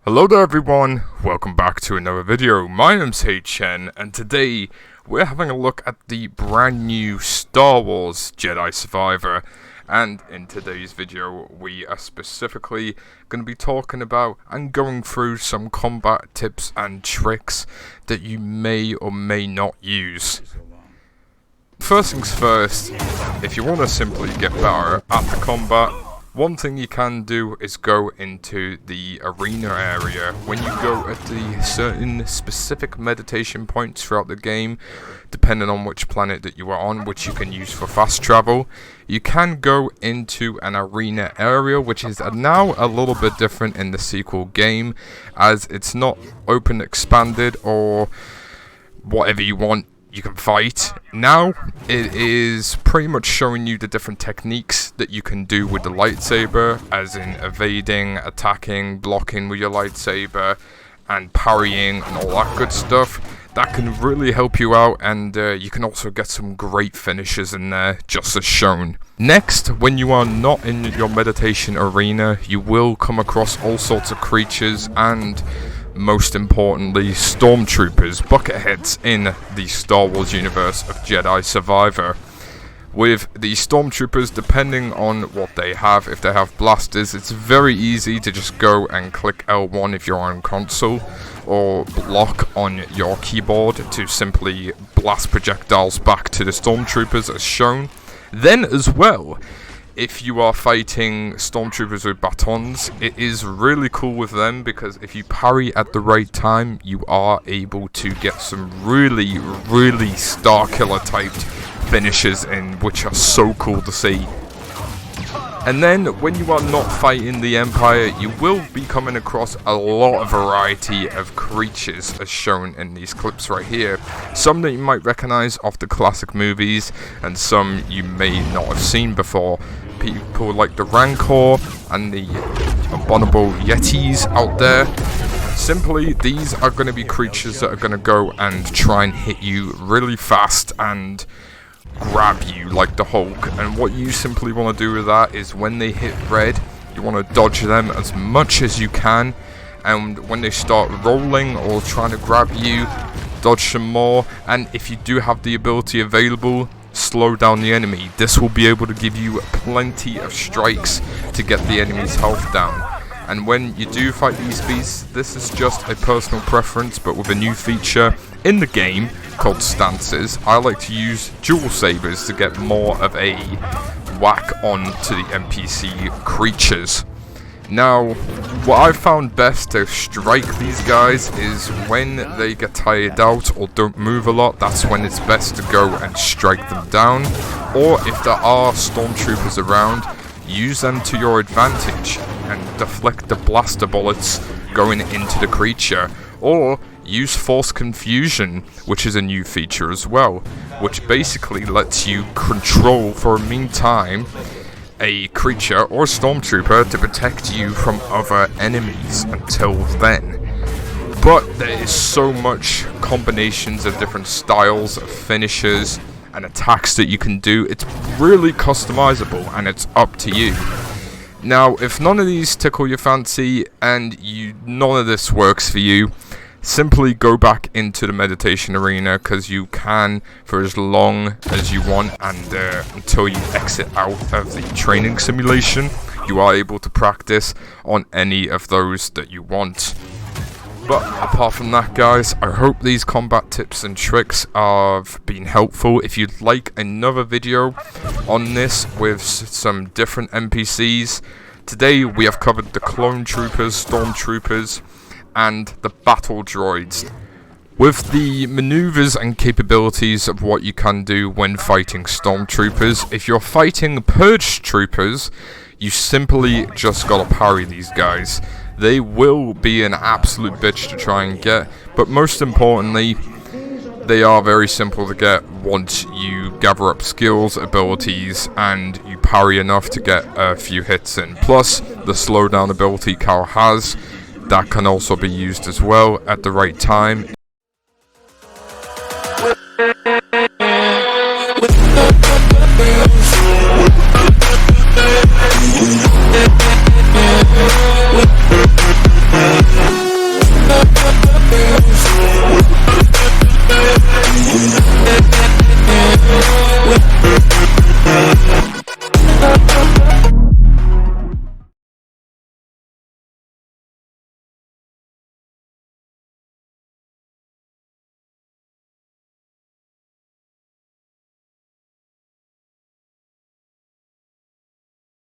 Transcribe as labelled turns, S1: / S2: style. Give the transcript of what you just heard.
S1: Hello there everyone, welcome back to another video. My name's HN and today we're having a look at the brand new Star Wars Jedi Survivor, and in today's video we are specifically going to be talking about and going through some combat tips and tricks that you may or may not use. First things first, if you want to simply get better at the combat, one thing you can do is go into the arena area. When you go at the certain specific meditation points throughout the game, depending on which planet that you are on, which you can use for fast travel, you can go into an arena area, which is now a little bit different in the sequel game, as it's not open expanded or whatever you want you can fight. Now it is pretty much showing you the different techniques that you can do with the lightsaber, as in evading, attacking, blocking with your lightsaber, and parrying and all that good stuff. That can really help you out, and you can also get some great finishes in there, just as shown. Next, when you are not in your meditation arena, you will come across all sorts of creatures and, most importantly, stormtroopers, bucketheads in the Star Wars universe of Jedi Survivor. With the stormtroopers, depending on what they have, if they have blasters, it's very easy to just go and click L1 if you're on console, or block on your keyboard to simply blast projectiles back to the stormtroopers as shown. Then as well, if you are fighting stormtroopers with batons, it is really cool with them, because if you parry at the right time, you are able to get some really star killer typed finishes in, which are so cool to see. And then when you are not fighting the Empire, you will be coming across a lot of variety of creatures, as shown in these clips right here. Some that you might recognize off the classic movies, and some you may not have seen before. People like the Rancor and the abominable Yetis out there. Simply, these are going to be creatures that are going to go and try and hit you really fast and grab you like the Hulk. And what you simply want to do with that is, when they hit red, you want to dodge them as much as you can, and when they start rolling or trying to grab you, dodge some more. And if you do have the ability available, slow down the enemy. This will be able to give you plenty of strikes to get the enemy's health down. And when you do fight these beasts, this is just a personal preference, but with a new feature in the game called stances, I like to use dual sabers to get more of a whack on to the NPC creatures. Now, what I've found best to strike these guys is when they get tired out or don't move a lot. That's when it's best to go and strike them down. Or if there are stormtroopers around, use them to your advantage and deflect the blaster bullets going into the creature. Or use Force Confusion, which is a new feature as well, which basically lets you control for a meantime a creature or stormtrooper to protect you from other enemies until then. But there is so much combinations of different styles of finishes and attacks that you can do. It's really customizable and it's up to you. Now, if none of these tickle your fancy and none of this works for you, simply go back into the meditation arena, because you can for as long as you want, and until you exit out of the training simulation, you are able to practice on any of those that you want. But apart from that, guys, I hope these combat tips and tricks have been helpful. If you'd like another video on this with some different NPCs, today we have covered the clone troopers, stormtroopers, and the battle droids. With the maneuvers and capabilities of what you can do when fighting stormtroopers, if you're fighting purge troopers, you simply just gotta parry these guys. They will be an absolute bitch to try and get, but most importantly, they are very simple to get once you gather up skills, abilities, and you parry enough to get a few hits in. Plus, the slowdown ability Cal has, that can also be used as well at the right time.